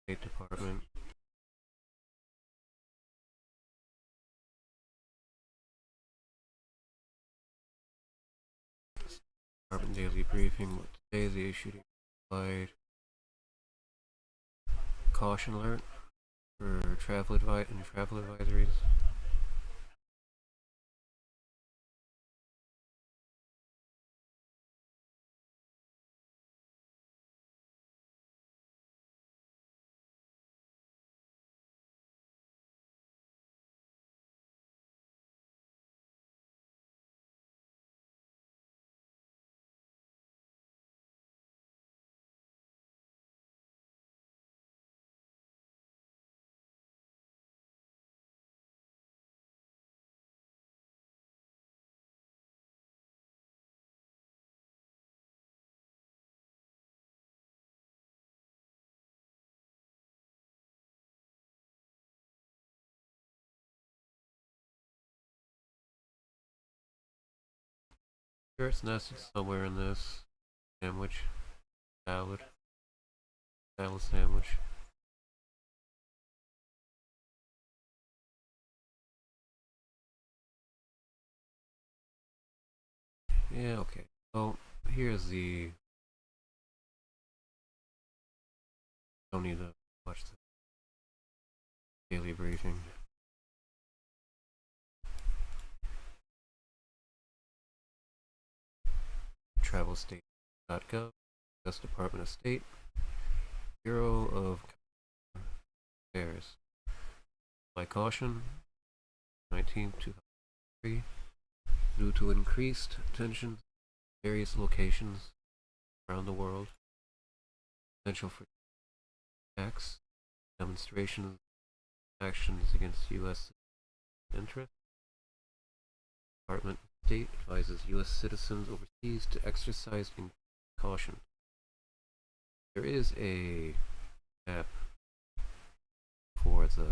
State Department. Department daily briefing. Today they issued a wide caution alert for travel advisories. Sure, it's nested somewhere in this sandwich. Salad. Salad sandwich. Yeah, okay. So here's the. Don't need to watch the daily briefing. Travelstate.gov, U.S. Department of State, Bureau of Affairs. By caution, 19th, 2003, due to increased tensions in various locations around the world, potential for attacks, demonstrations, actions against U.S. interests. Department of State advises U.S. citizens overseas to exercise caution. There is a app for the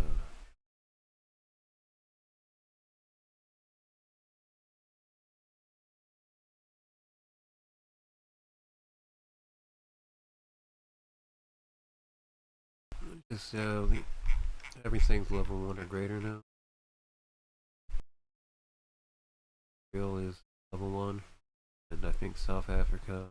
just everything's level 1 or greater now. Real is level 1, and I think South Africa.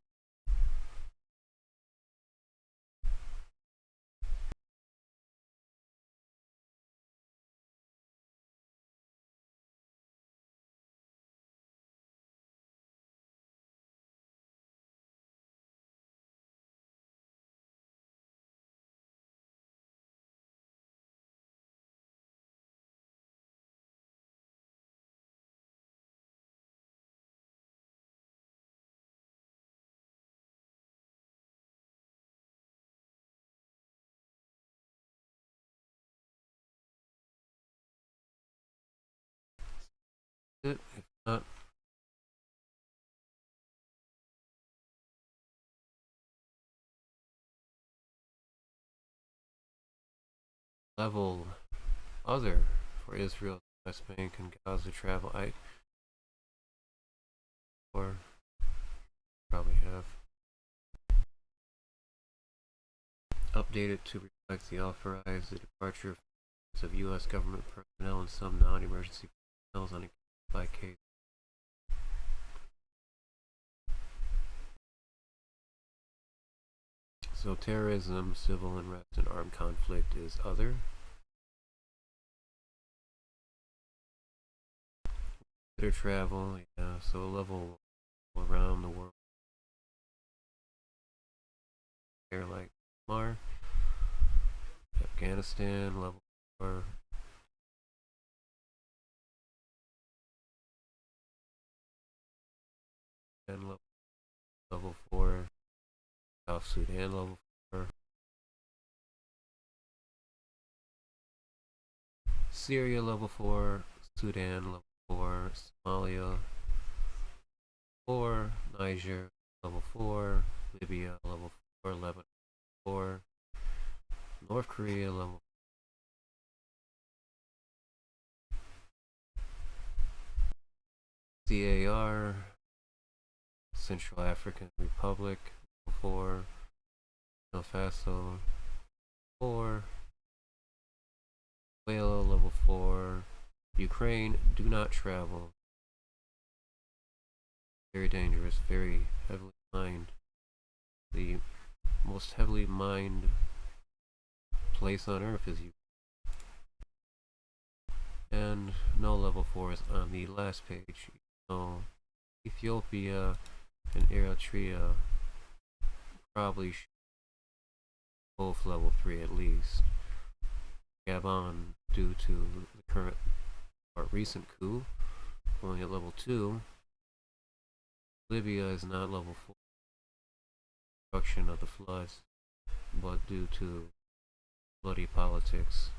If not, level other for Israel, West Bank, and Gaza travel. I or probably have updated to reflect the authorized the departure of U.S. government personnel and some non-emergency personnel on a case-by-case. So terrorism, civil unrest, and armed conflict is other. Consider travel, yeah. So level around the world. Here like Myanmar, Afghanistan, level 4. And level 4. South Sudan level 4. Syria level 4. Sudan level 4. Somalia 4. Niger level 4. Libya level 4. Lebanon 4. North Korea level 4. CAR, Central African Republic level 4. El Faso 4. Whale level 4. Ukraine, do not travel. Very dangerous, very heavily mined. The most heavily mined place on Earth is Ukraine. And no level 4 is on the last page. So Ethiopia and Eritrea probably should both level 3 at least. Gabon, due to the current or recent coup, only at level 2. Libya is not level 4. Destruction of the floods, but due to bloody politics.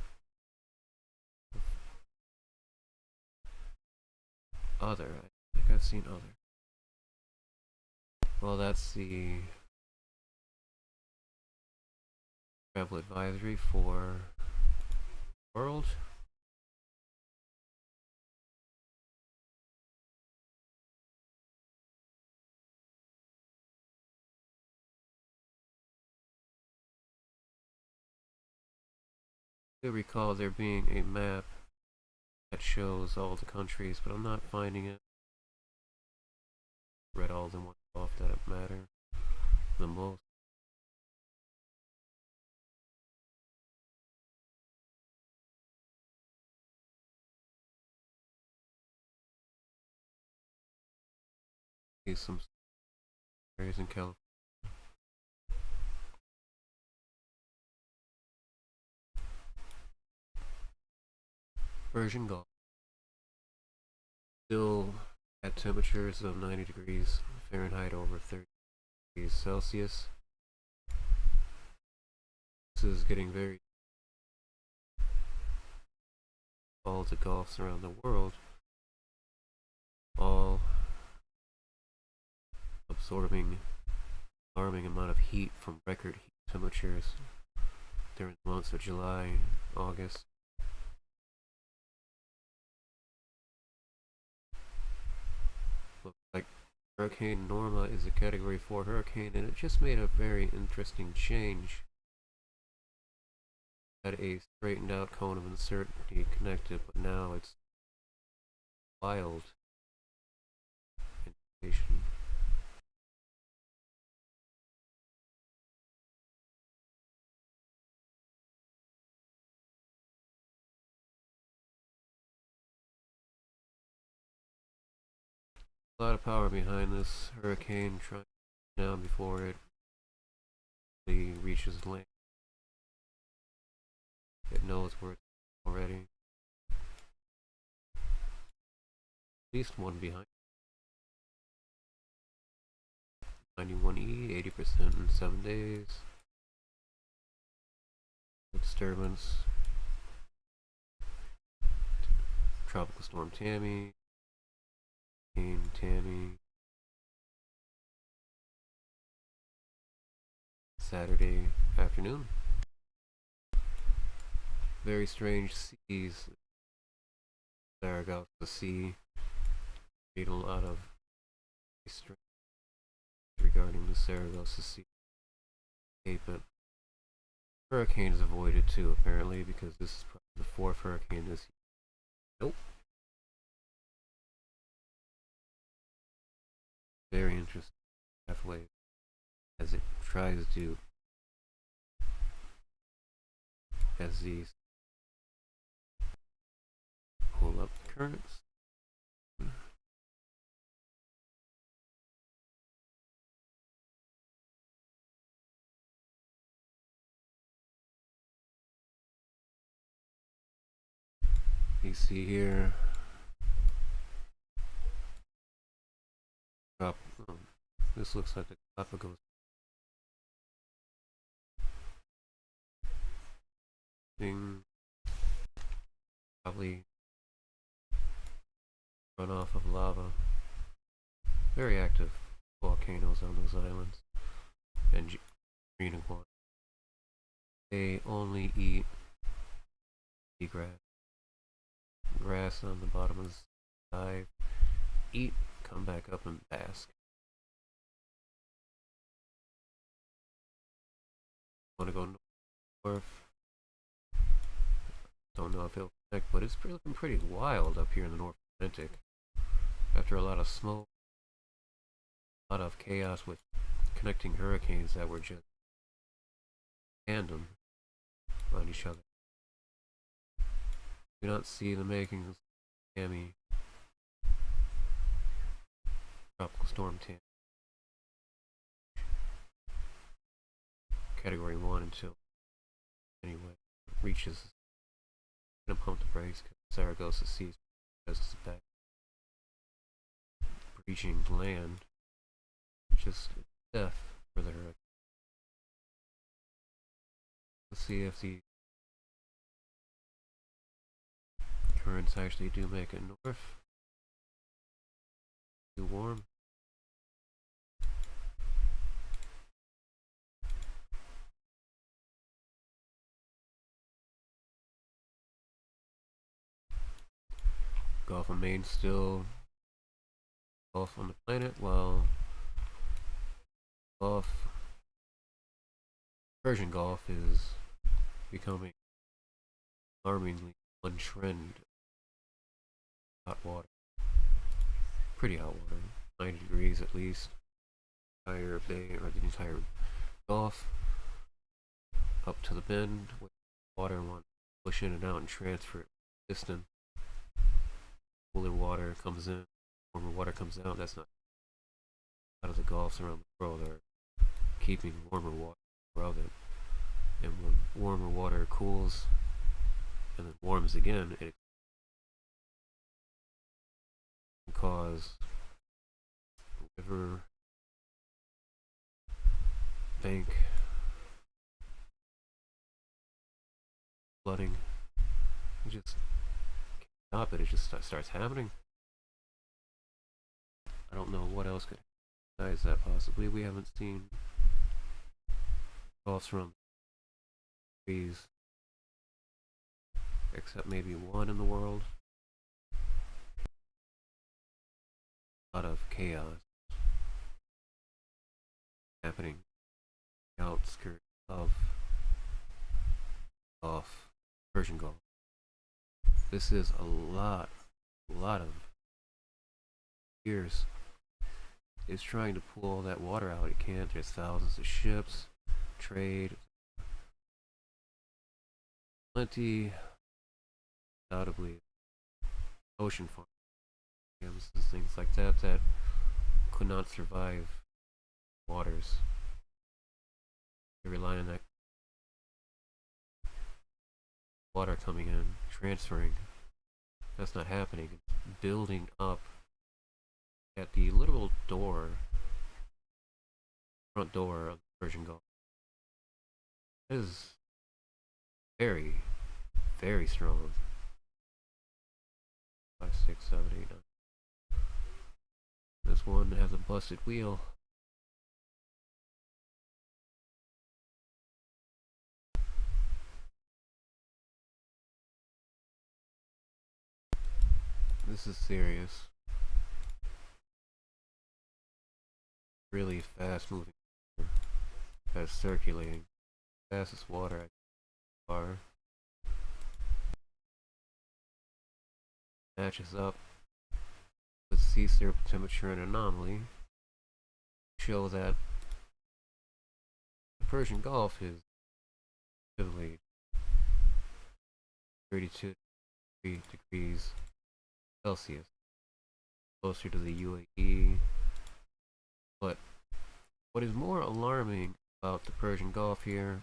Other, I think I've seen other. Well, that's the travel advisory for world. I recall there being a map that shows all the countries, but I'm not finding it. Read all of them off that matter the most. Some areas in California. Persian Gulf. Still at temperatures of 90 degrees Fahrenheit over 30 degrees Celsius. This is getting very all the Gulfs around the world, all absorbing alarming amount of heat from record heat temperatures during the months of July, August. Looks like Hurricane Norma is a Category 4 hurricane, and it just made a very interesting change. Had a straightened out cone of uncertainty connected, but now it's wild indication. A lot of power behind this hurricane trying to down before it really reaches land. It knows where it's already. At least one behind. 91E, 80% in 7 days. Disturbance. Tropical Storm Tammy. Hurricane Tammy. Saturday afternoon. Very strange seas. Sargasso Sea. Made a lot of strange regarding the Sargasso Sea. But hurricane is avoided too, apparently, because this is probably the 4th hurricane this year. Nope. Very interesting halfway as it tries to as these pull up the currents. You see here this looks like the Galapagos. Thing probably runoff of lava. Very active volcanoes on those islands. And green iguana. They only eat grass. Grass on the bottom of the dive. Eat, come back up and bask. Want to go north? Don't know if it'll connect, but it's looking pretty wild up here in the North Atlantic. After a lot of smoke, a lot of chaos with connecting hurricanes that were just tandem on each other. Do not see the makings of Tammy Tropical Storm Tammy. Category 1 until anyway reaches. Gonna pump the brakes because Saragossa sees because it's back breaching land. Just death for the hurricane. Let's see if the currents actually do make it north. Too warm. Gulf of Maine still Gulf on the planet, while Persian Gulf is becoming alarmingly one trend. Hot water. Pretty hot water. 90 degrees at least. Entire bay, or the entire Gulf. Up to the bend, with water want to push in and out and transfer it distant. Cooler water comes in, warmer water comes out. That's not out of the Gulfs around the world are keeping warmer water above it. And when warmer water cools and then warms again, it can cause river bank flooding. You just can't stop it. It just starts happening. I don't know what else could besides that possibly. We haven't seen Gulfs from trees except maybe one in the world. A lot of chaos happening on the outskirts of Persian Gulf. This is a lot of years. It's trying to pull all that water out. It can't. There's thousands of ships, trade, plenty, undoubtedly, ocean farms and things like that that could not survive waters. They rely on that water coming in, transferring. That's not happening. It's building up at the literal door, front door of the Persian Gulf. It is very, very strong. 5, 6, 7, 8, 9. This one has a busted wheel. This is serious. Really fast moving, fast circulating, fastest water are. Matches up with sea surface temperature and anomaly. Show that the Persian Gulf is typically 32 degrees Celsius, closer to the UAE. But what is more alarming about the Persian Gulf here,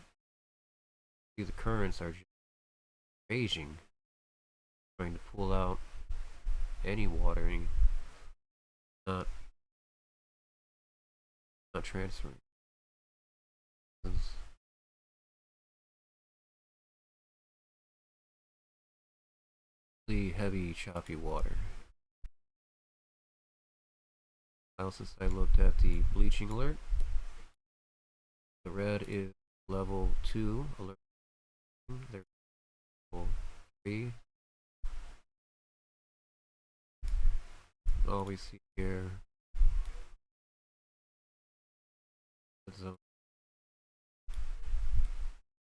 the currents are just raging, trying to pull out any water, and not transferring. Really heavy, choppy water. Now, since I looked at the bleaching alert, the red is level 2 alert. There's level 3. All we see here is a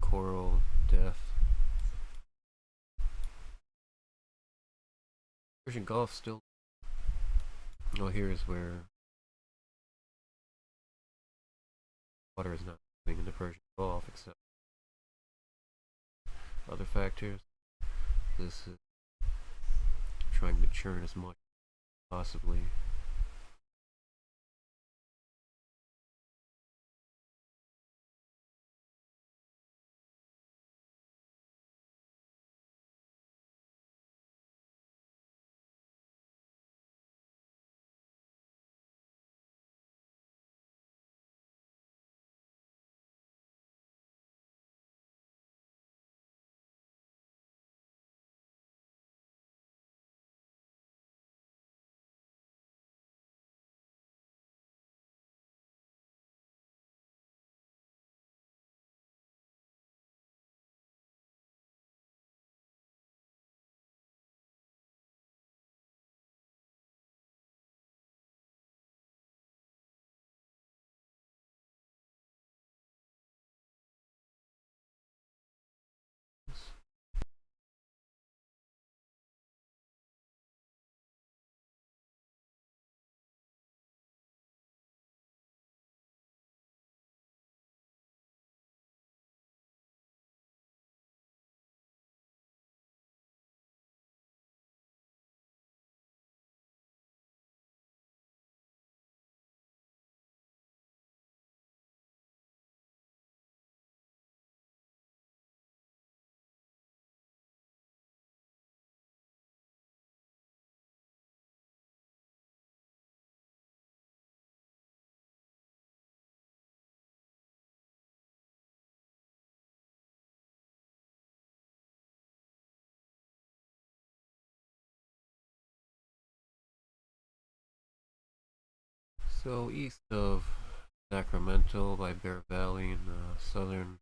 coral death. Persian Gulf still. Oh, here is where water is not moving in the Persian Gulf, except other factors. This is trying to churn as much as possibly. So east of Sacramento by Bear Valley in the southern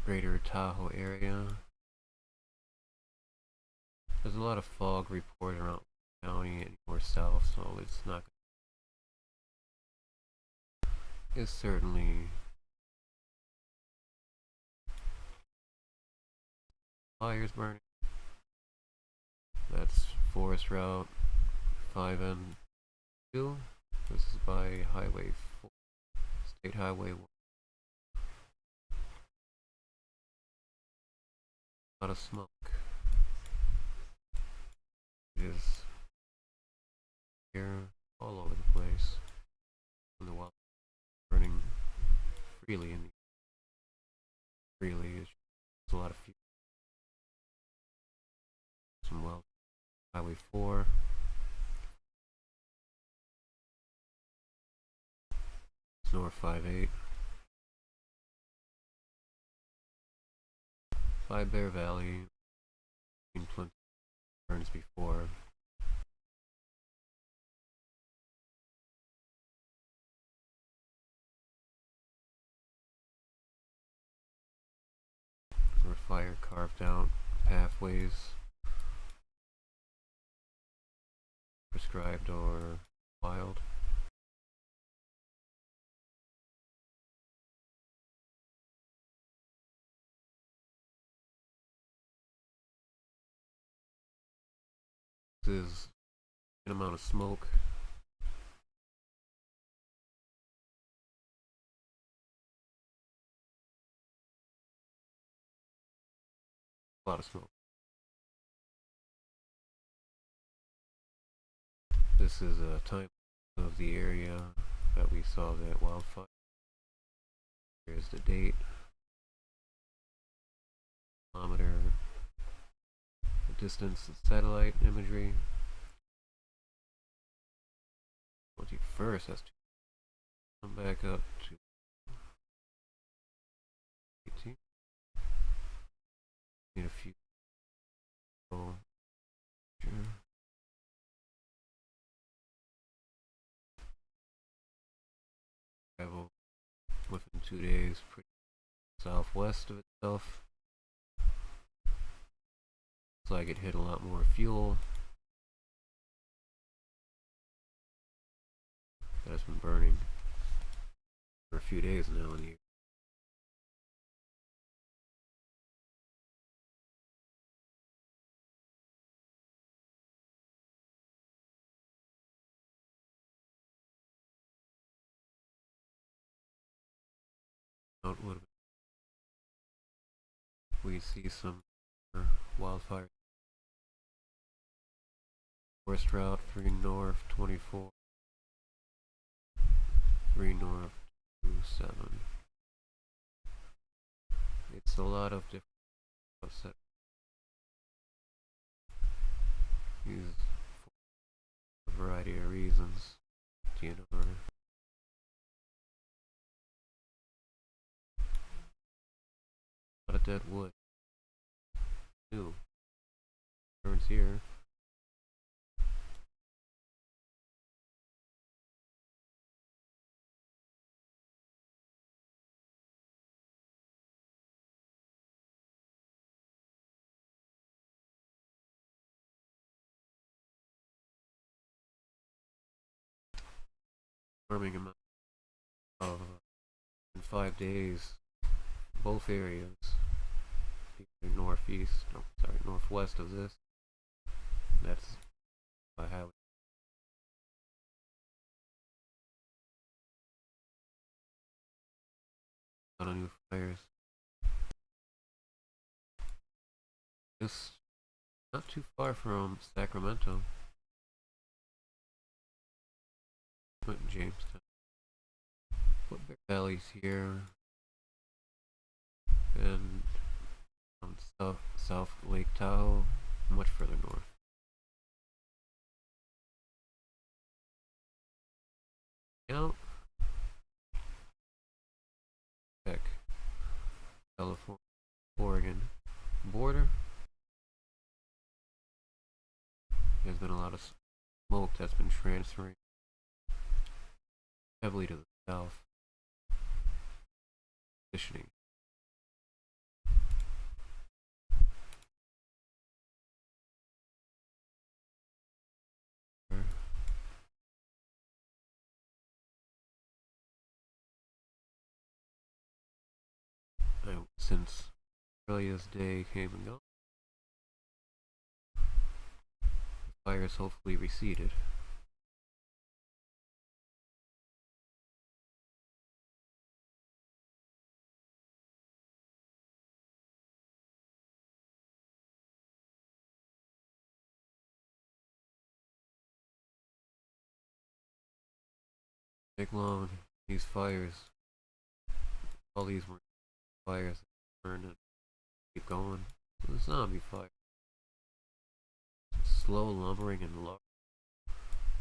Greater Tahoe area, there's a lot of fog reported around the county and more south, so it's not. It's certainly fires burning. That's Forest Route 5N2. This is by Highway 4, State Highway 1. A lot of smoke. It is here all over the place. And the wild burning freely in the freely. There's a lot of fuel. Some wild Highway 4. It's North 5-8. By Bear Valley. In plenty of burns before. Where fire carved out pathways prescribed or wild. This is an amount of smoke. A lot of smoke. This is a time of the area that we saw that wildfire. Here's the date, kilometer, the distance, satellite imagery. 21st, that's come back up to 18. Need a few. Oh, sure. Travel within 2 days, pretty southwest of itself. Looks like it hit a lot more fuel that has been burning for a few days now in the we see some wildfires. Forest route 3 north 24, 3 north 27. It's a lot of different set. These for a variety of reasons. DNR. A lot of dead wood. New. Burns here. Farming amount of in 5 days, both areas, northeast, no, sorry, northwest of this. That's by highway. A lot of new fires. Just not too far from Sacramento. Went in Jamestown. Put Bear Valley's here. And south Lake Tahoe, much further north. Now, heck, California, Oregon border. There's been a lot of smoke that's been transferring heavily to the south, positioning. Since Australia's day came and gone, the fires hopefully receded. Take long. These fires, all these fires burn and keep going. So the zombie fire. Slow lumbering and large.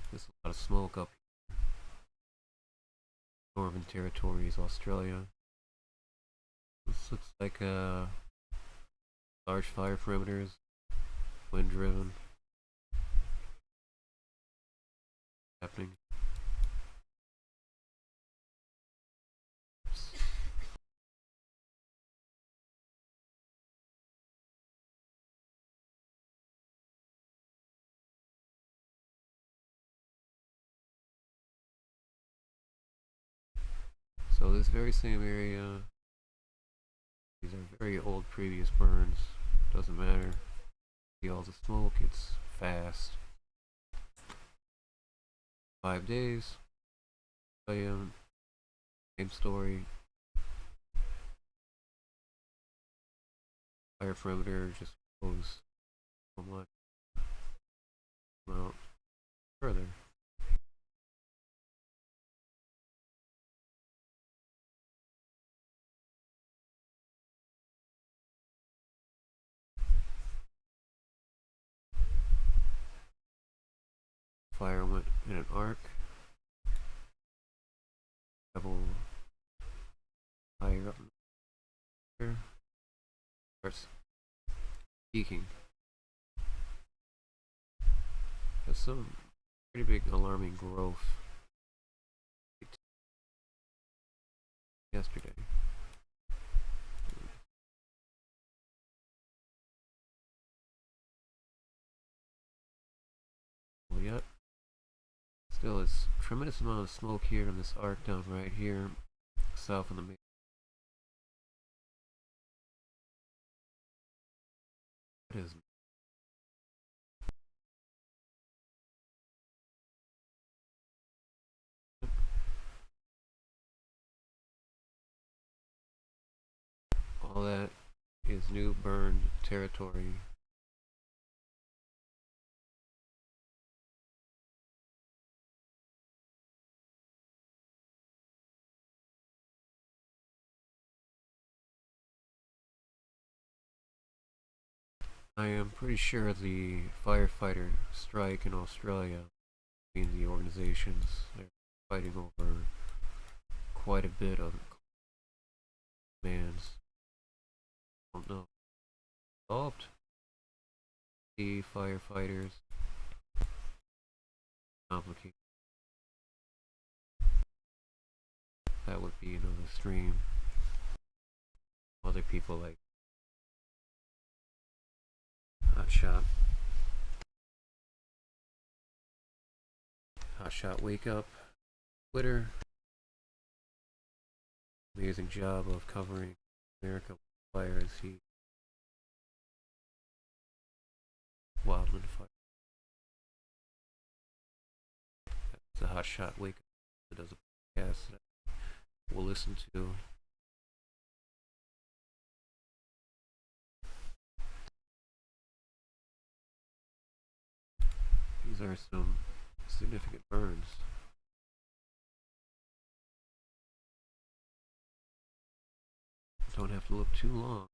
There's a lot of smoke up here. Northern Territories, Australia. This looks like large fire perimeters, wind driven. Happening. So this very same area, these are very old previous burns. Doesn't matter. See all the smoke, it's fast. 5 days. Same story. Fire perimeter just goes so much amount further. Fire went in an arc. Level higher up here. Starts peaking. Has some pretty big alarming growth yesterday. Well, yet still, it's tremendous amount of smoke here in this arc down right here, south of the main. It is. All that is new burned territory. I am pretty sure the firefighter strike in Australia, between the organizations, they're fighting over quite a bit of commands. I don't know. Involved the firefighters. Complicated. That would be another stream. Other people like Hotshot. Hotshot Wake Up. Twitter. Amazing job of covering America fires. He wildland fire. That's a Hotshot Wake Up. It does a podcast that we'll listen to. These are some significant burns. Don't have to look too long.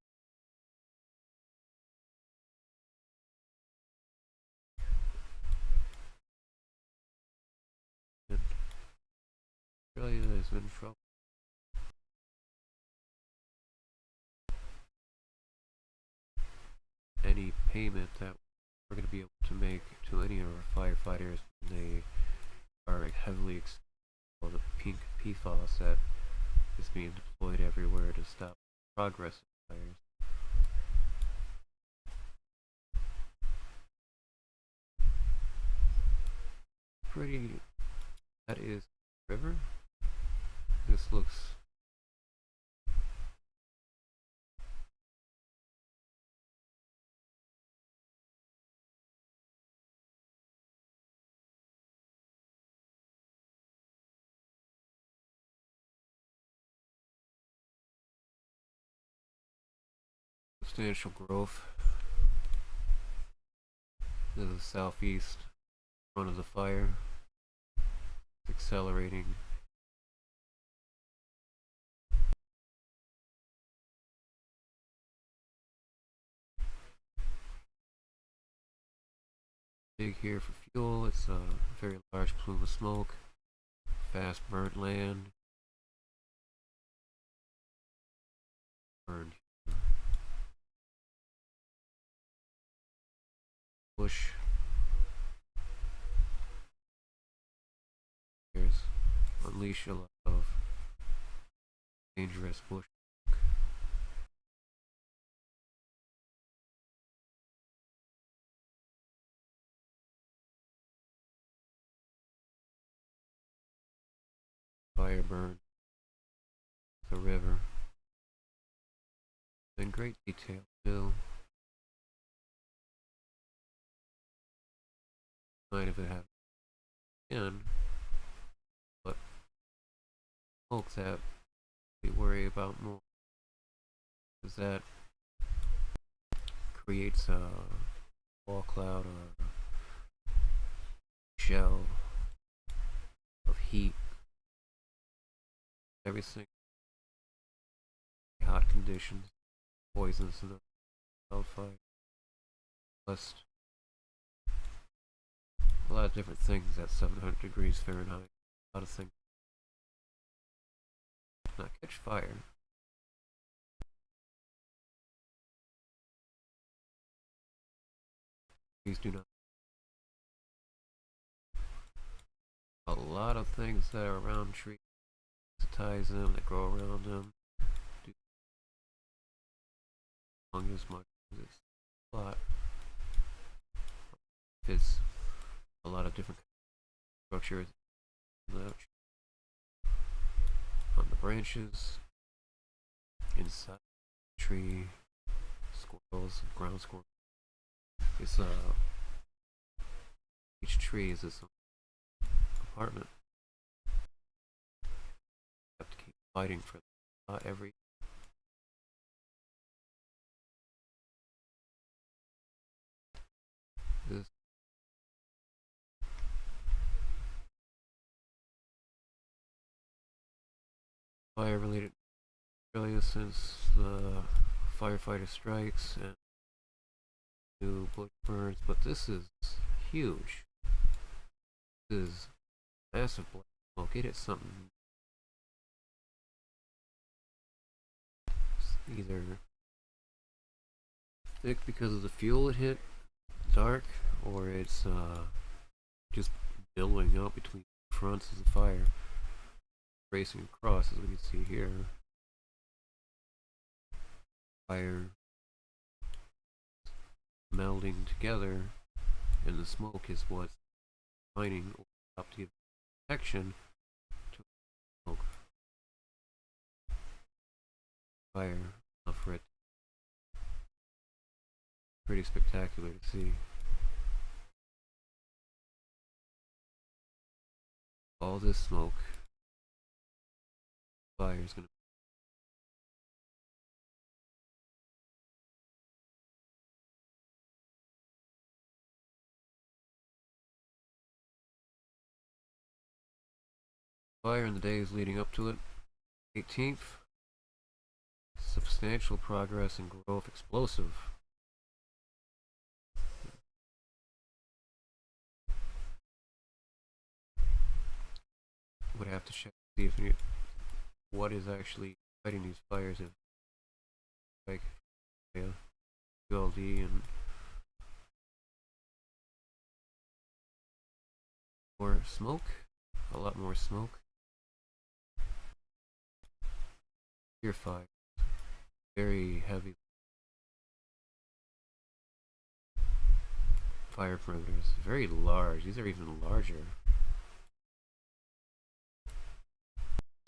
And Australia is in trouble. Any payment that we're going to be able to make to any of our firefighters when they are heavily exposed to the pink PFAS that is being deployed everywhere to stop progress of fires. Pretty. That is river. This looks substantial growth. This is the southeast front of the fire. It's accelerating. Big here for fuel. It's a very large plume of smoke. Fast burnt land. Burned. Bush. There's unleash a lot of dangerous bush. Fire burn. The river. In great detail too. Might of it have again, but smoke that we worry about more is that creates a wall cloud or shell of heat. Everything hot conditions, poisons in the wildfire, plus a lot of different things at 700 degrees Fahrenheit. A lot of things not catch fire. These do not. A lot of things that are around trees, ties them, that grow around them, do as much as it's a lot. It's a lot of different structures on the branches, inside the tree, squirrels, ground squirrels. It's each tree is its own apartment. You have to keep fighting for every fire related in Australia since the firefighter strikes and new bush burns, but this is huge. This is massive black smoke. It is something either thick because of the fuel it hit, dark, or it's just billowing out between the fronts of the fire, racing across, as we can see here. Fire melding together, and the smoke is what's lining up to give protection to smoke. Fire for it. Pretty spectacular to see. All this smoke. Fire's gonna. Fire in the days leading up to it. 18th. Substantial progress and growth, explosive. Would have to check to see if what is actually fighting these fires, if like ULD and more smoke, a lot more smoke. Here fire, very heavy fire perimeters, very large. These are even larger.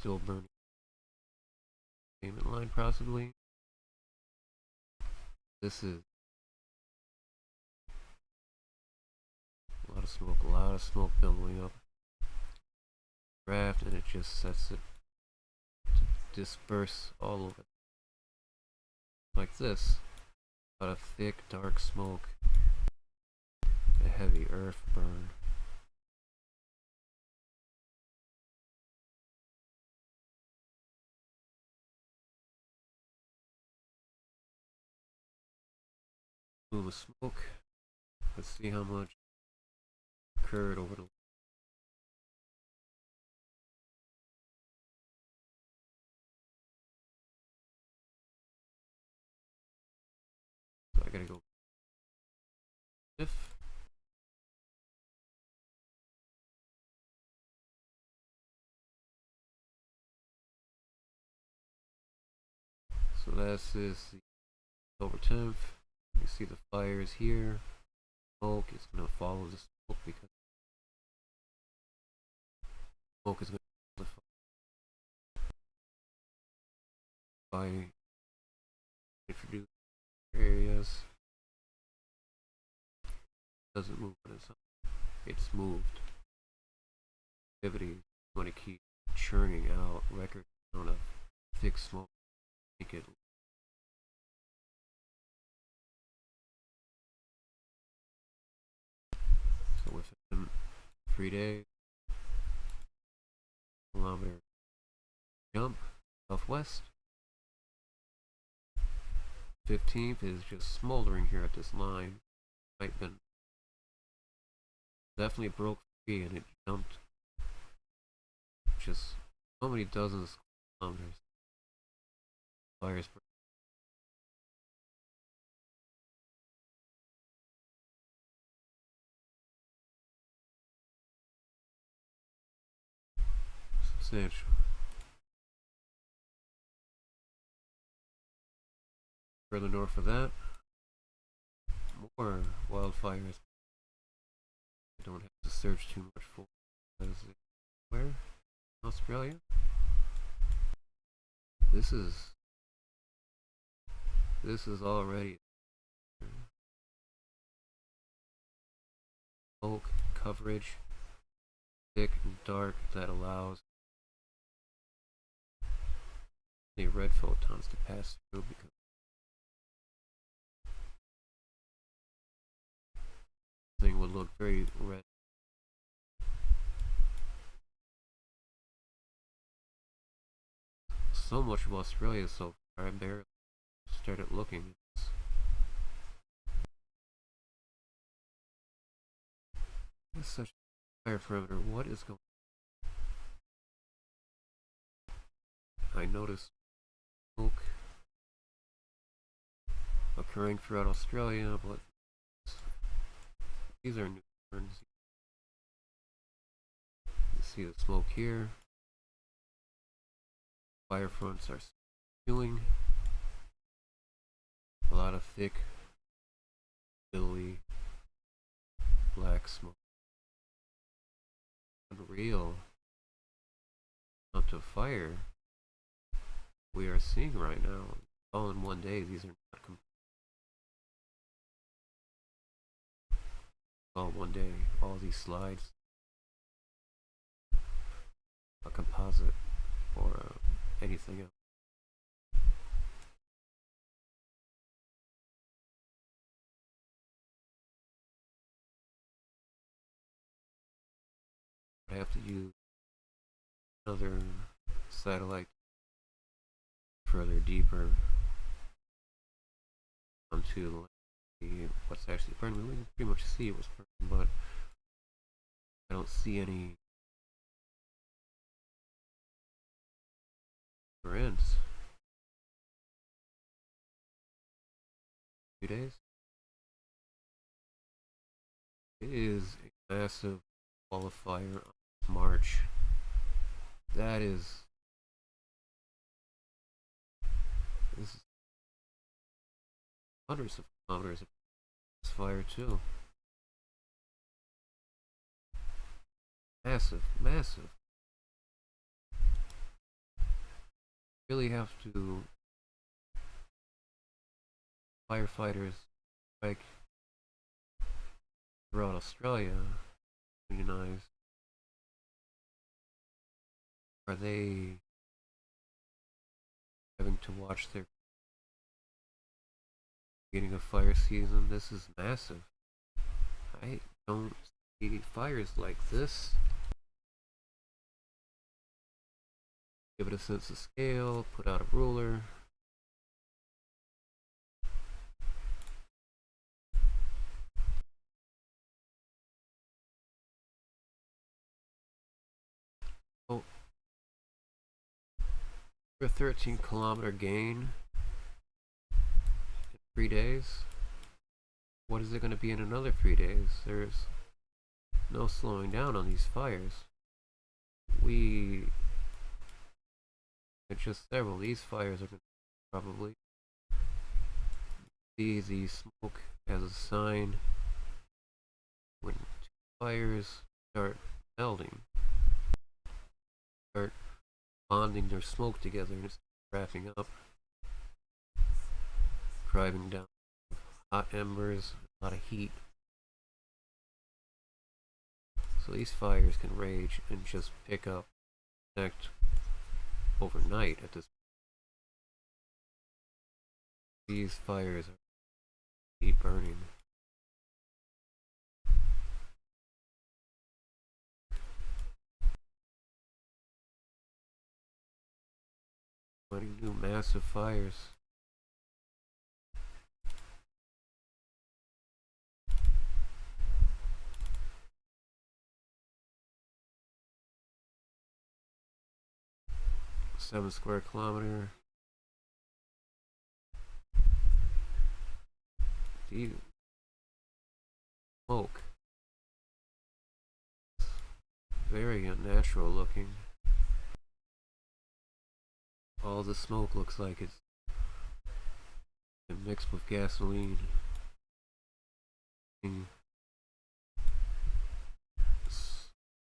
Still burning. Payment line possibly. This is a lot of smoke billowing up. Raft, and it just sets it to disperse all over. Like this. A lot of thick, dark smoke. A heavy earth burn. Plume of smoke. Let's see how much occurred over the. So I gotta go. If. So this is the October 10th. You see the fires here. Smoke is going to follow the smoke because smoke is going to by introduce areas. It doesn't move on its own. It's moved. Activity is going to keep churning out record amount of thick smoke. Make it. So within 3 days, kilometer jump southwest. 15th is just smoldering here at this line. Might been definitely broke free and it jumped just so many dozens of kilometers. Fires. Substantial. Further north of that, more wildfires. I don't have to search too much for. Where? Australia? This is already smoke coverage, thick and dark, that allows the red photons to pass through because the thing would look very red. so much of Australia so far. I barely started looking. It's such a fire perimeter. What is going on? I noticed smoke occurring throughout Australia, but these are new burns. You see the smoke here. Fire fronts are spewing. A lot of thick, billowy, black smoke. Unreal amount of fire we are seeing right now. All in one day. These are not all in one day. All these slides, a composite, or anything else. I have to use another satellite further deeper onto what's actually burning. We can pretty much see what's burning, but I don't see any ends. 2 days. It is a massive wall of fire on March. That is. This is hundreds of kilometers of this fire too. Massive, massive. Really have to firefighters like throughout Australia unionized. Are they having to watch their beginning of fire season? This is massive. I don't see fires like this. Give it a sense of scale, put out a ruler. Oh, a 13-kilometer gain in 3 days. What is it going to be in another 3 days? There's no slowing down on these fires. It's just several. These fires are going to probably see the smoke as a sign when fires start melding, start bonding their smoke together, and it's wrapping up, driving down hot embers, a lot of heat. So these fires can rage and just pick up, connect overnight at this. These fires are deep burning. Letting new massive fires. Seven square kilometer. The smoke. Very unnatural looking. All the smoke looks like it's been mixed with gasoline.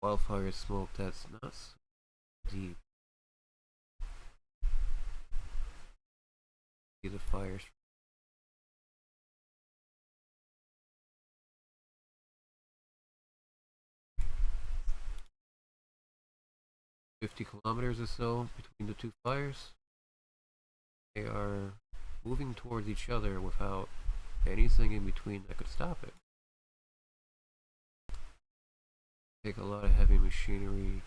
Wildfire smoke that's not so deep. See the fires. 50 kilometers or so between the two fires. They are moving towards each other without anything in between that could stop it. Take a lot of heavy machinery.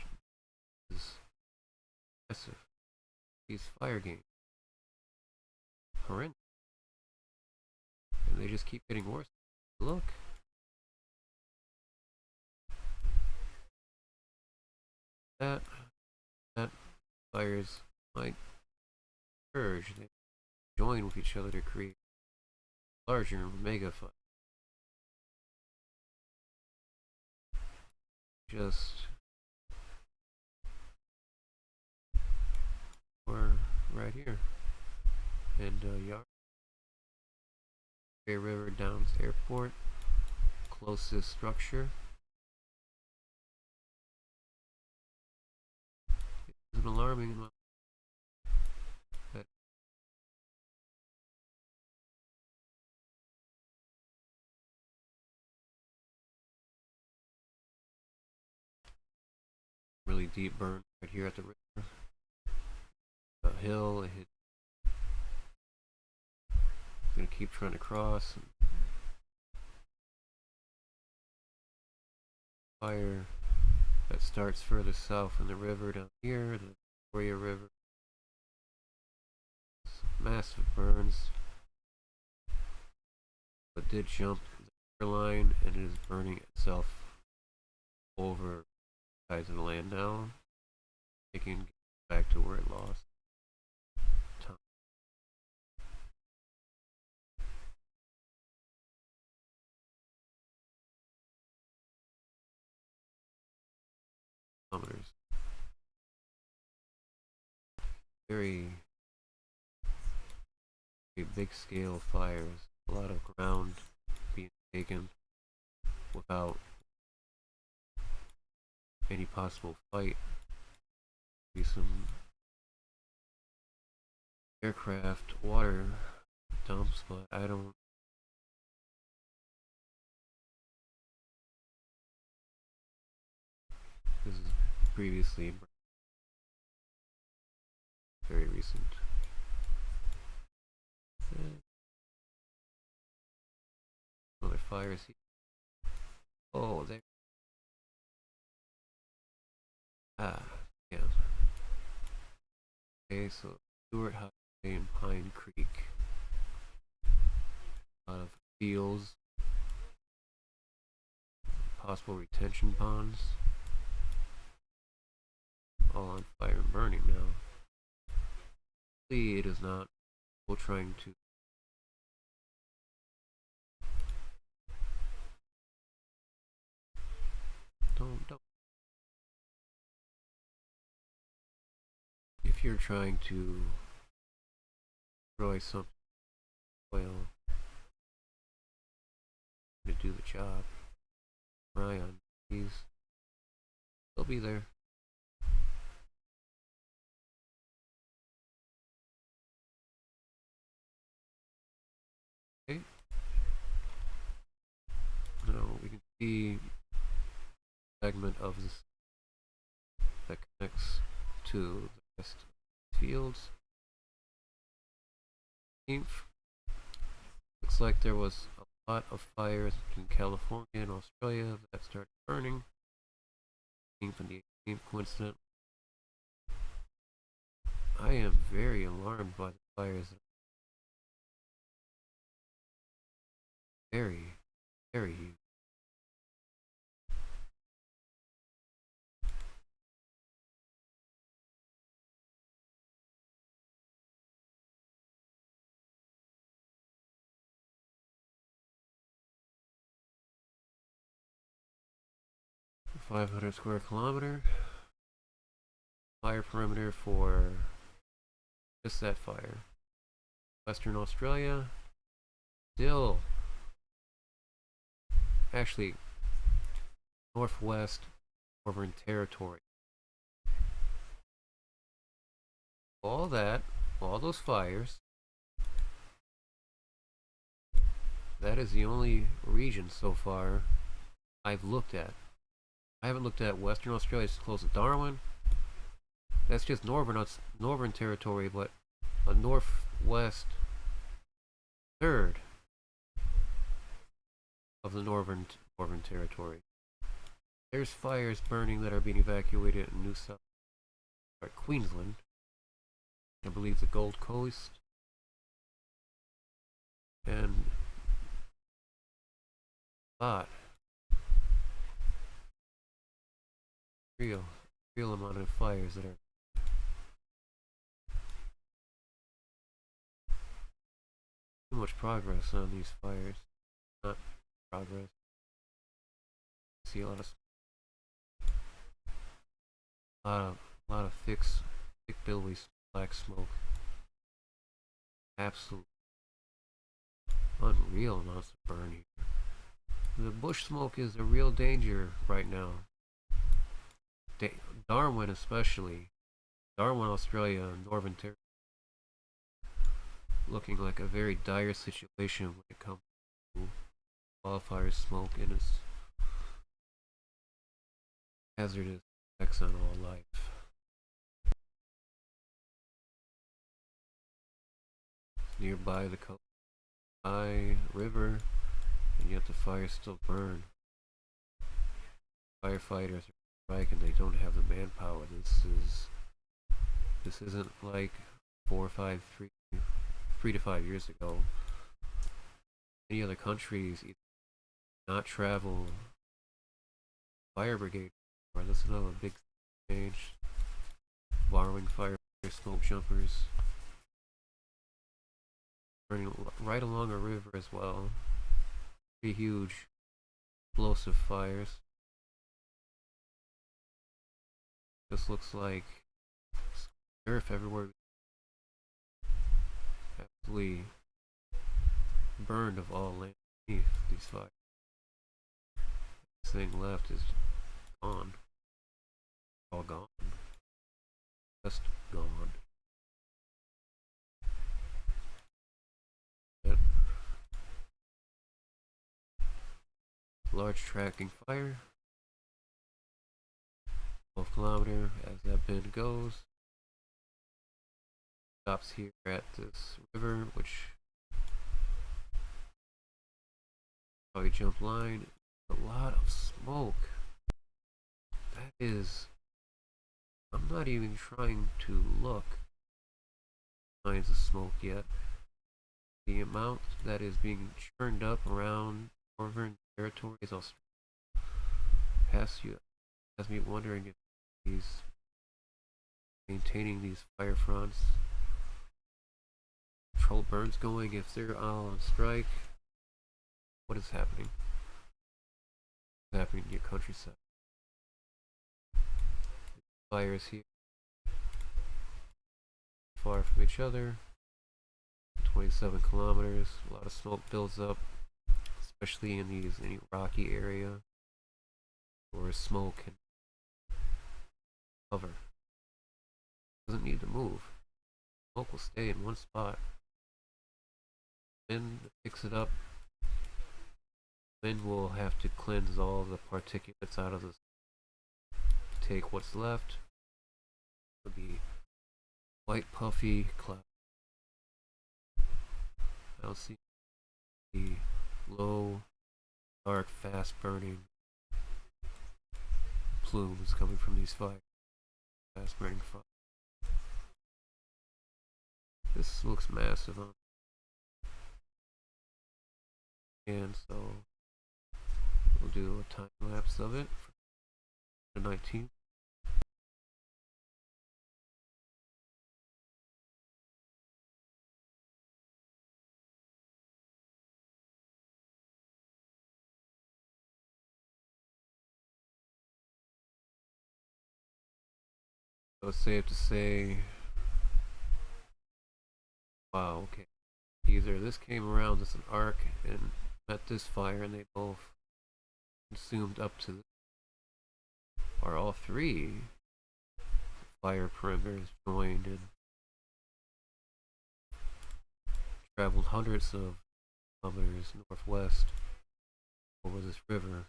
It's massive. these fire games. Horrendous. And they just keep getting worse. Look. That fires might surge. They join with each other to create larger mega fires. Just or right here. And Yard Bay River Downs Airport, closest structure. It's an alarming amount. Really deep burn right here at the river. A hill, it hit. It's gonna keep trying to cross. Fire that starts further south in the river down here, the Victoria River. Massive burns, but did jump the line and it is burning itself over the sides of the land now, taking it back to where it lost time. Kilometers. Very big scale fires, a lot of ground being taken without any possible fight. Be some aircraft water dumps, but I don't. This is previously very recent. Other fires here. Oh, there. Ah, yeah. Okay, so Stewart Highway and Pine Creek. A lot of fields. Possible retention ponds. All on fire and burning now. Hopefully it is not. We're trying to don't. If you're trying to destroy something, well, to do the job, rely on these. They'll be there. Okay. Now we can see a segment of this that connects to the rest of the fields. Looks like there was a lot of fires in California and Australia that started burning. 18th and the 18th, coincident. I am very alarmed by the fires. Very, very huge. .500 square kilometer fire perimeter for just that fire. Western Australia, still actually Northwest Northern Territory. All those fires, that is the only region so far I've looked at. I haven't looked at Western Australia, it's close to Darwin. That's just Northern Territory, but a northwest third of the Northern Territory. There's fires burning that are being evacuated in New South Queensland. I believe the Gold Coast, and a lot, real, real amount of fires that are too much progress on these fires. Not progress. See a lot of thick billowy black smoke. Absolute unreal amounts of burn here. The bush smoke is a real danger right now. Darwin especially. Darwin, Australia, Northern Territory, looking like a very dire situation when it comes to wildfire smoke and its hazardous effects on all life. Nearby the Kowai River, and yet the fires still burn. Firefighters are striking, they don't have the manpower. This isn't like 3 to 5 years ago. Many other countries either not travel fire brigade, or that's another big change. Borrowing fire smoke jumpers, burning right along a river as well. Pretty huge, explosive fires. This looks like earth everywhere. Absolutely burned of all land beneath these fires. This thing left is gone. All gone. Just gone. Large tracking fire. 12-kilometer as that bend goes. Stops here at this river, which probably jump line. A lot of smoke. That is, I'm not even trying to look signs of smoke yet. The amount that is being churned up around Northern Territory is also has me wondering if he's maintaining these fire fronts, control burns going, if they're all on strike. What is happening? What's happening in your countryside? Fires here, far from each other. 27 kilometers. A lot of smoke builds up, especially in any rocky area where smoke can cover. Doesn't need to move. Smoke will stay in one spot. Wind picks it up. Wind will have to cleanse all the particulates out of the take what's left. It'll be white puffy cloud. I don't see the low, dark, fast burning plumes coming from these fires. Fast burning fire. This looks massive on, and so we'll do a time lapse of it for the 19th. So it's safe to say, wow, okay. Either this came around as an arc and met this fire and they both consumed up to, or all three fire perimeters joined and traveled hundreds of kilometers northwest over this river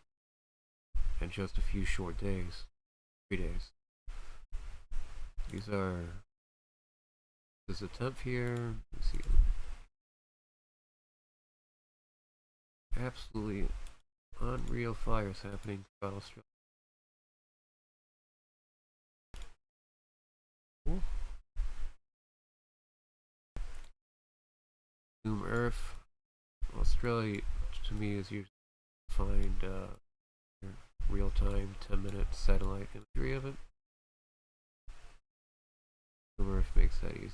in just a few short days, 3 days. These are, there's a temp here, let's see, absolutely unreal fires happening throughout Australia. Cool. Earth. Australia, to me, is usually find real-time 10-minute satellite imagery of it. Google Earth makes that easy.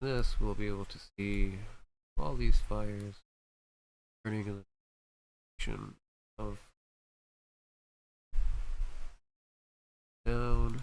This, we'll be able to see all these fires burning in the direction of down.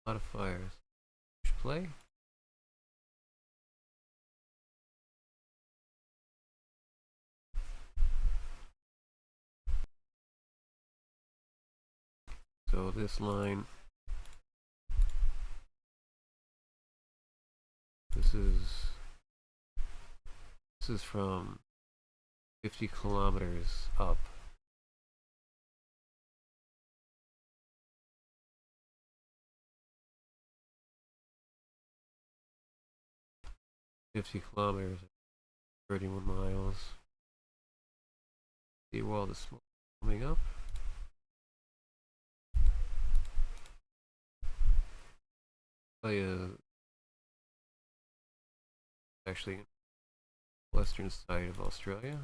A lot of fires. Push play. So this line, this is from 50 kilometers up. "50 kilometers, 31 miles. See where all the smoke coming up. Actually western side of Australia.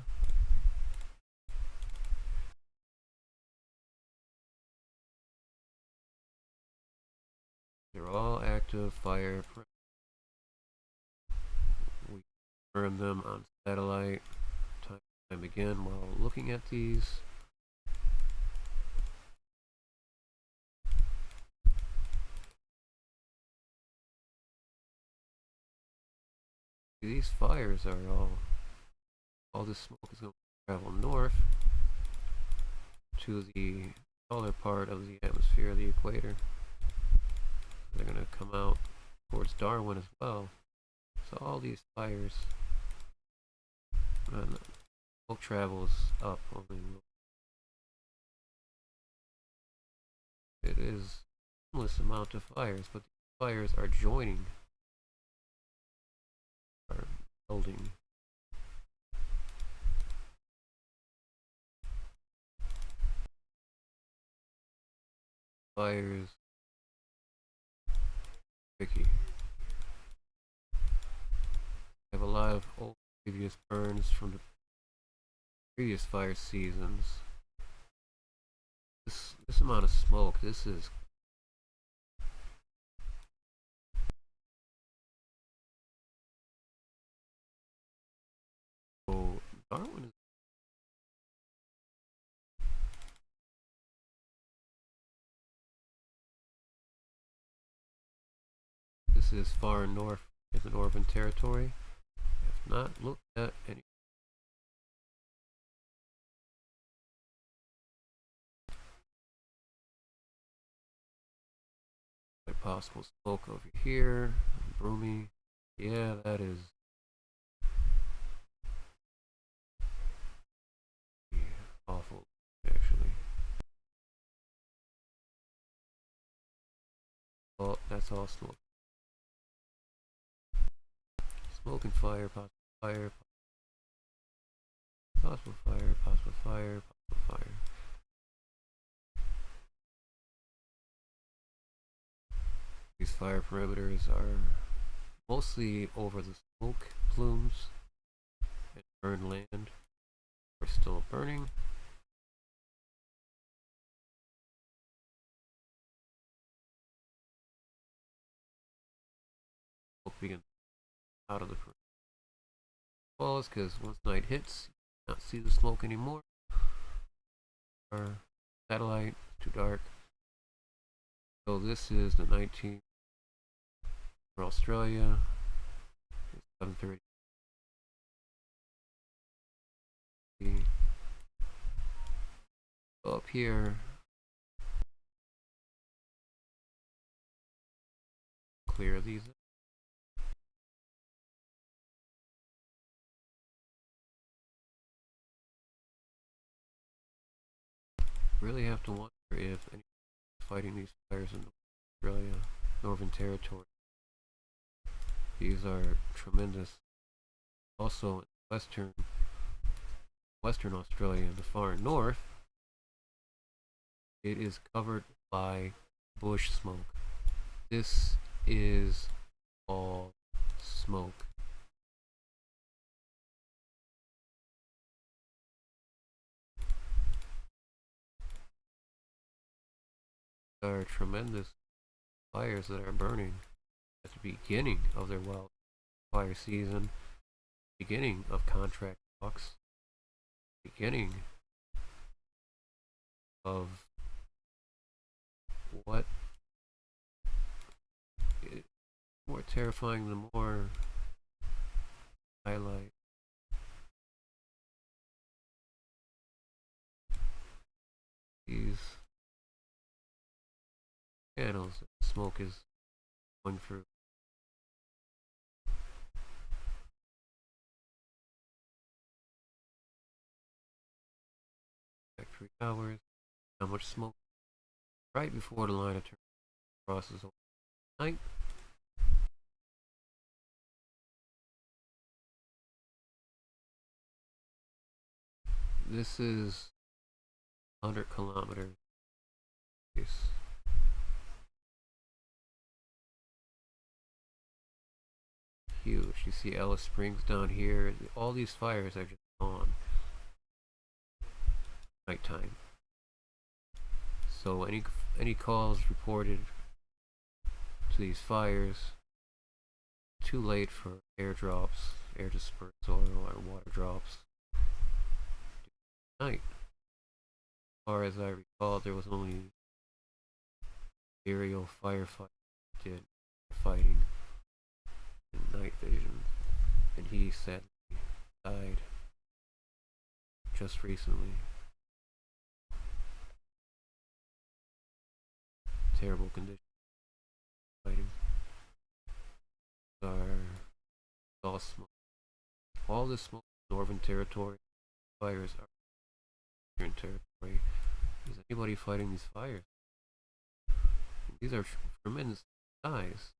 They're all active fire. We confirm them on satellite time and time again while looking at these. These fires are all this smoke is going to travel north to the taller part of the atmosphere, the equator. They're going to come out towards Darwin as well. So all these fires, and smoke travels up only. It is a endless amount of fires, but the fires are joining, are building. Fires tricky. I have a lot of old previous burns from the previous fire seasons. This amount of smoke, this is Darwin is this is far north in the Northern Territory. I have not looked at any possible smoke over here. Broomy. Yeah, that is awful, actually. Oh, that's all smoke. Smoke and fire, possible fire, possible fire, possible fire, possible fire. These fire perimeters are mostly over the smoke plumes and burned land. We're still burning. Smoke begins to out of the perimeter walls, because once night hits, you can't see the smoke anymore. Or satellite, too dark. So this is the 19th for Australia. It's 7:30. So up here, clear these. Really have to wonder if anyone is fighting these fires in Australia, Northern Territory. These are tremendous. Also in Western Australia, in the far north, it is covered by bush smoke. This is all smoke. There are tremendous fires that are burning at the beginning of their wildfire season, beginning of contract talks, beginning of what is more terrifying, the more highlight these channels that smoke is going through. Like 3 hours, how much smoke right before the line of turn crosses over night. This is 100 kilometers. Huge. You see Alice Springs down here. All these fires are just gone. Nighttime. So any calls reported to these fires, too late for airdrops, air dispersed oil or water drops. Night. As far as I recall, there was only aerial firefighting did fighting in night vision, and he sadly died just recently. Terrible condition. Fighting. All smoke. All this smoke in Northern Territory. Fires are Eastern Territory. Is anybody fighting these fires? And these are tremendous size.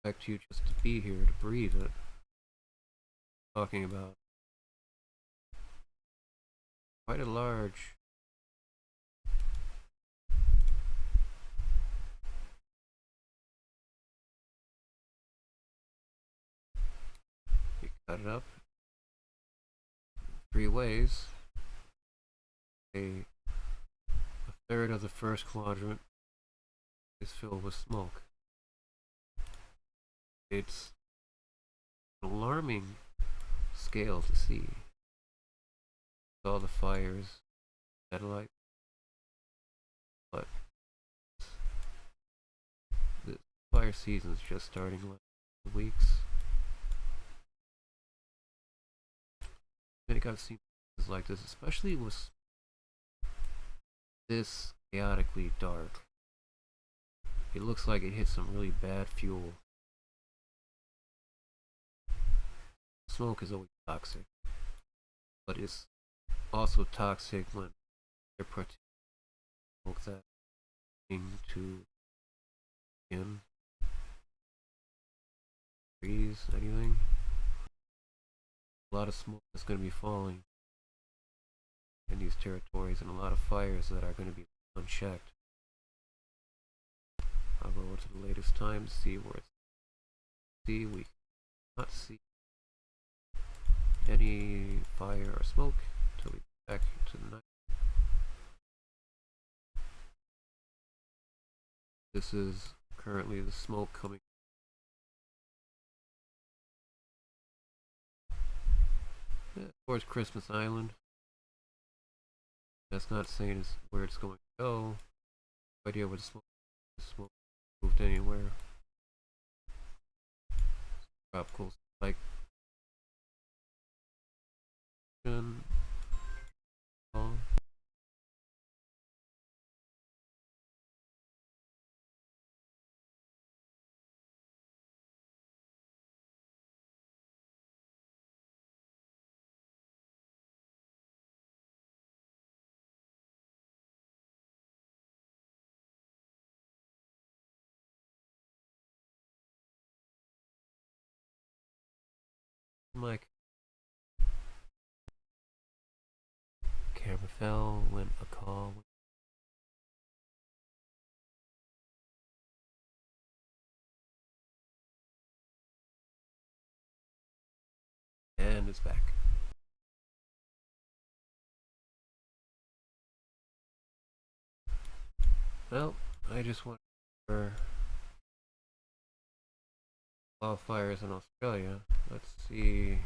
Expect you just to be here to breathe it. Talking about quite a large you cut it up 3 ways. A third of the first quadrant is filled with smoke. It's an alarming scale to see. All the fires, satellite, but the fire season's just starting last weeks. I think I've seen things like this, especially with this chaotically dark. It looks like it hit some really bad fuel. Smoke is always toxic, but it's also toxic when they're put smoke that into skin, trees, anything. A lot of smoke is going to be falling in these territories, and a lot of fires that are going to be unchecked. I'll go to the latest time to see where it's. See, we cannot see any fire or smoke until we get back to the night. This is currently the smoke coming towards Christmas Island. That's not saying it's where it's going to go. No idea where the smoke moved anywhere. Tropical like oh. My camera fell when a call and it's back. Well, I just went for wildfires in Australia. Let's see.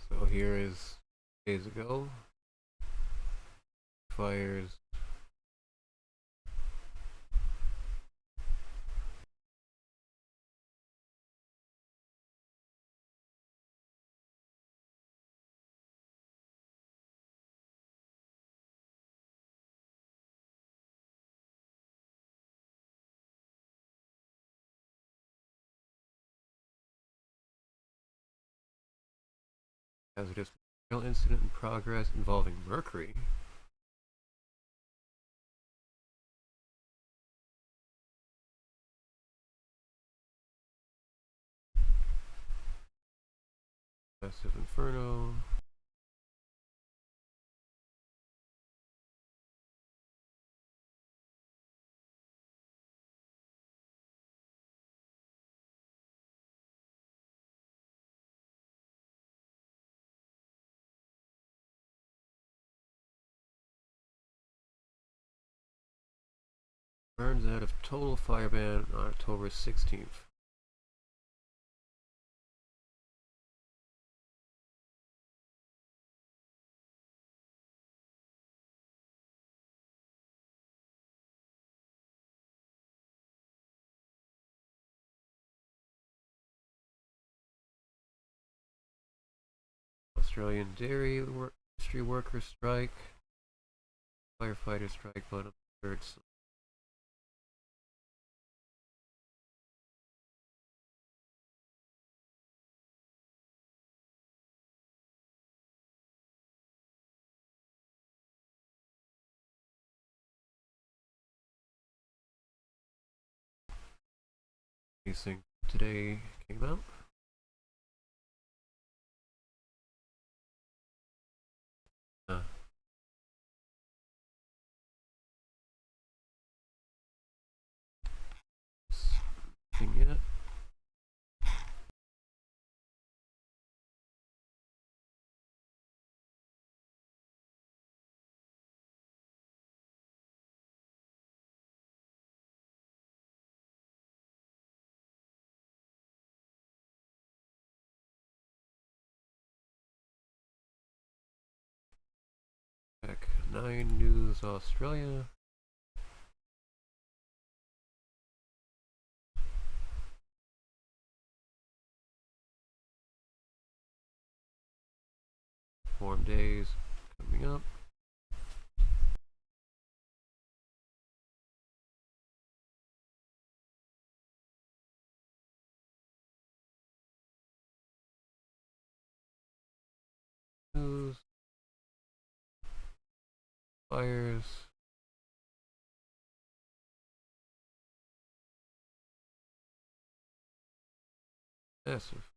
So here is days ago. Fires. Hazardous material incident in progress involving mercury. Massive inferno. Burns out of total fire ban on October 16th. Australian dairy industry workers strike. Firefighter strike on the 3rd. Anything today came out. Nothing yet. Back 9 News Australia. Warm days coming up. News. Fires. Massive.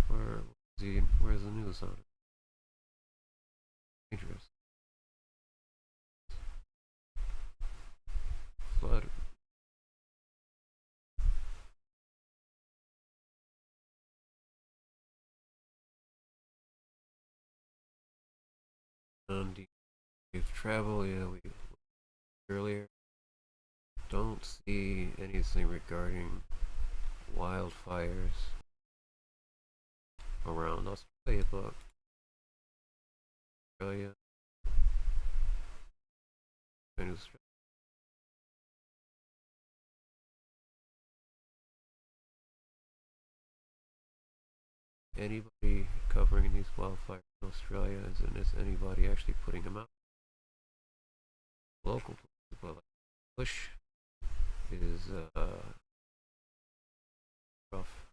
Where's the news on it? Dangerous. flood. And the travel, yeah, we earlier. Don't see anything regarding wildfires around Australia, but Australia and Australia. Anybody covering these wildfires in Australia, and is anybody actually putting them out? Local places, but like Bush is rough.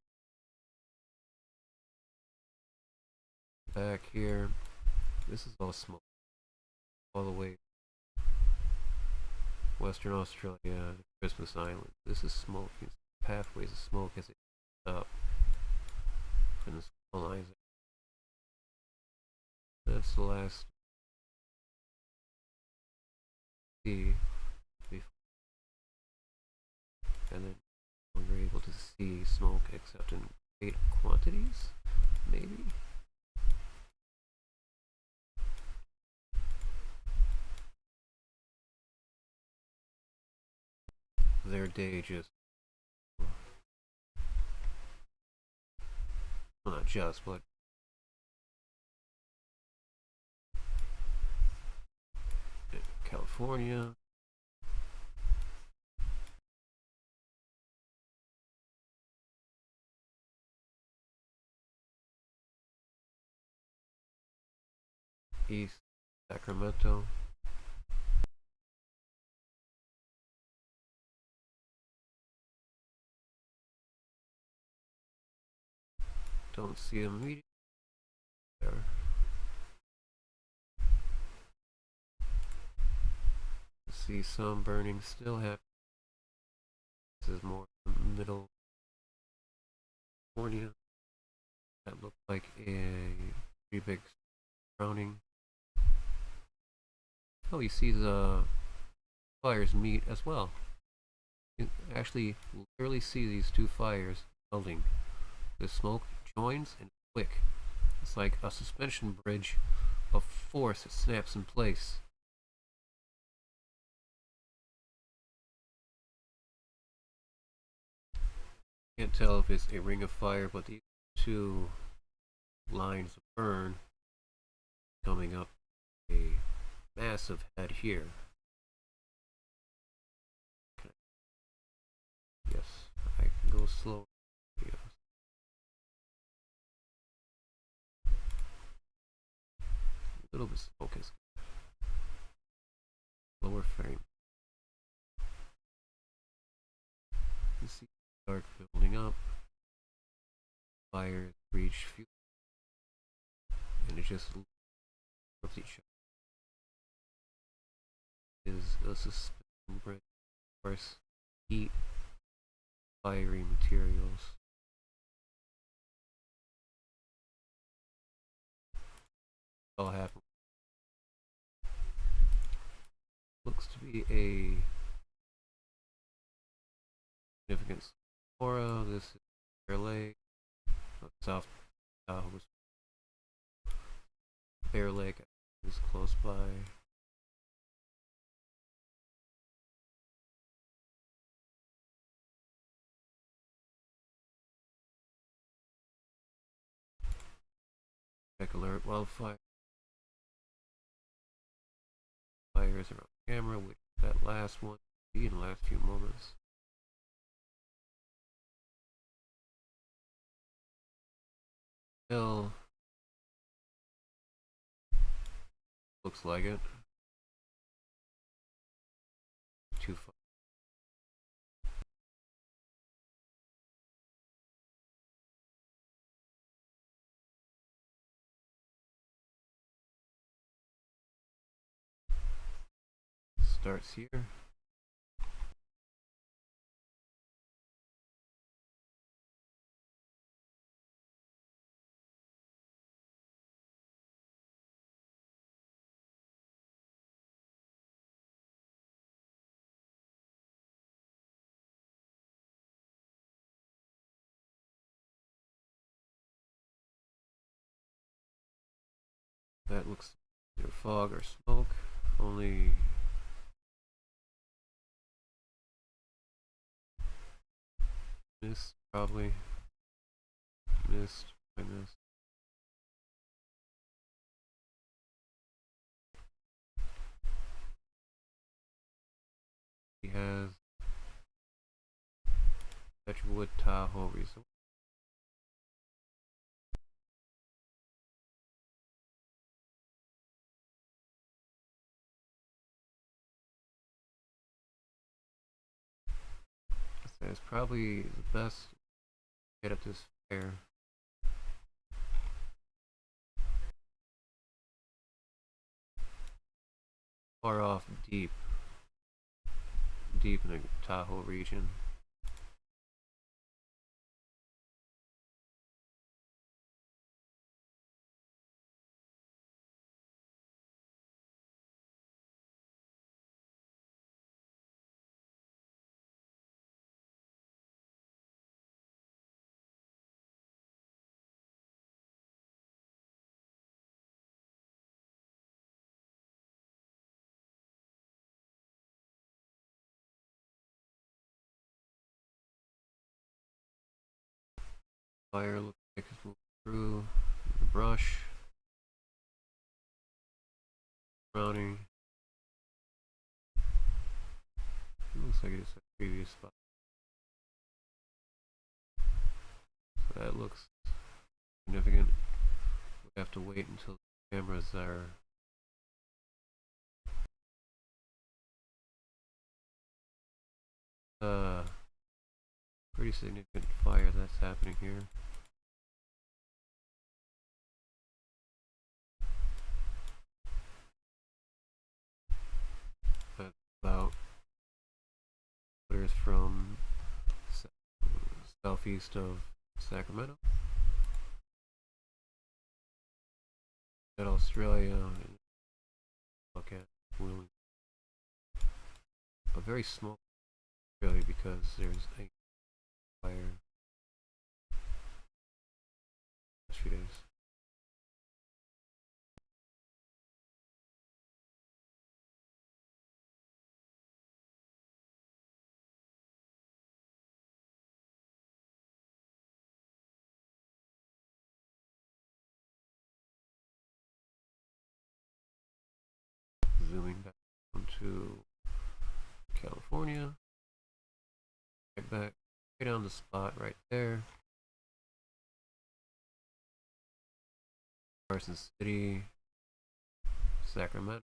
Back here, this is all smoke, all the way Western Australia, the Christmas Island. This is smoke. These pathways of smoke as it up and the small lines. That's the last see before, and then we're able to see smoke except in great quantities, maybe. Their day just, well, not just, but California, East Sacramento. Don't see them immediately there. See some burning still happening. This is more middle California. That looked like a pretty big drowning. Oh, you see the fires meet as well. You actually literally see these two fires building. The smoke joins and quick. It's like a suspension bridge of force that snaps in place. Can't tell if it's a ring of fire, but these two lines of burn coming up a massive head here. Okay. Yes, I can go slow. Yes. A little bit of focus. Lower frame. You see dark building up. Fires reach fuel. And it just with each other. Is a suspension bridge. Of course, heat, fiery materials. All happen. Looks to be a significant flora. This is Bear Lake. South was Bear Lake is close by. Check alert wildfire. Fires around camera, which that last one be in the last few moments. Hill. Looks like it. Too far. Starts here. That looks either fog or smoke. Only mist, probably. Mist, by mist. He has Edgewood Tahoe Resort. It's probably the best to get at this fair. Far off, deep in the Tahoe region. Fire looks like it's moving through the brush. Surrounding. It looks like it's a previous spot. So that looks significant. We have to wait until the cameras are pretty significant fire that's happening here. That's about clears from southeast of Sacramento. At Australia, look at Willing. A very small Australia because there's a fire last few days. Zooming back to California. Right back, right on the spot right there. Carson City, Sacramento.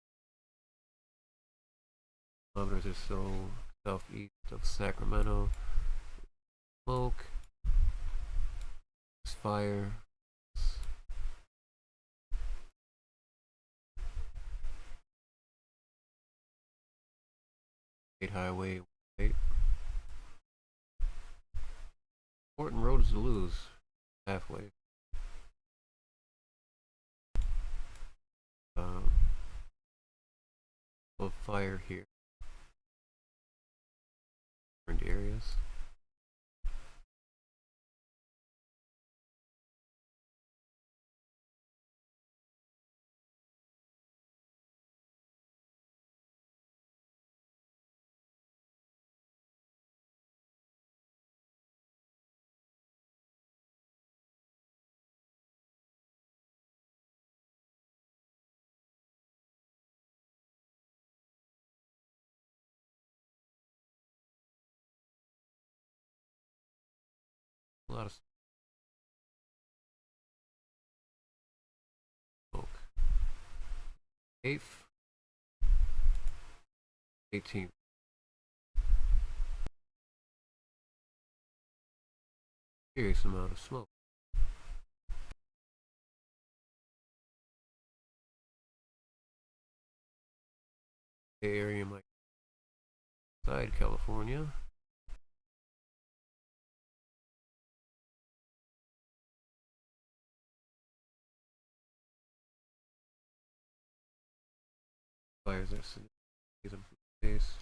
Kilometers or so southeast of Sacramento. Smoke. There's fire. State Highway 8. Important roads to lose. Halfway. Of fire here. Burned areas. A lot of smoke. 8th, 18th. Serious amount of smoke. The area might side California. Fires are significant from space.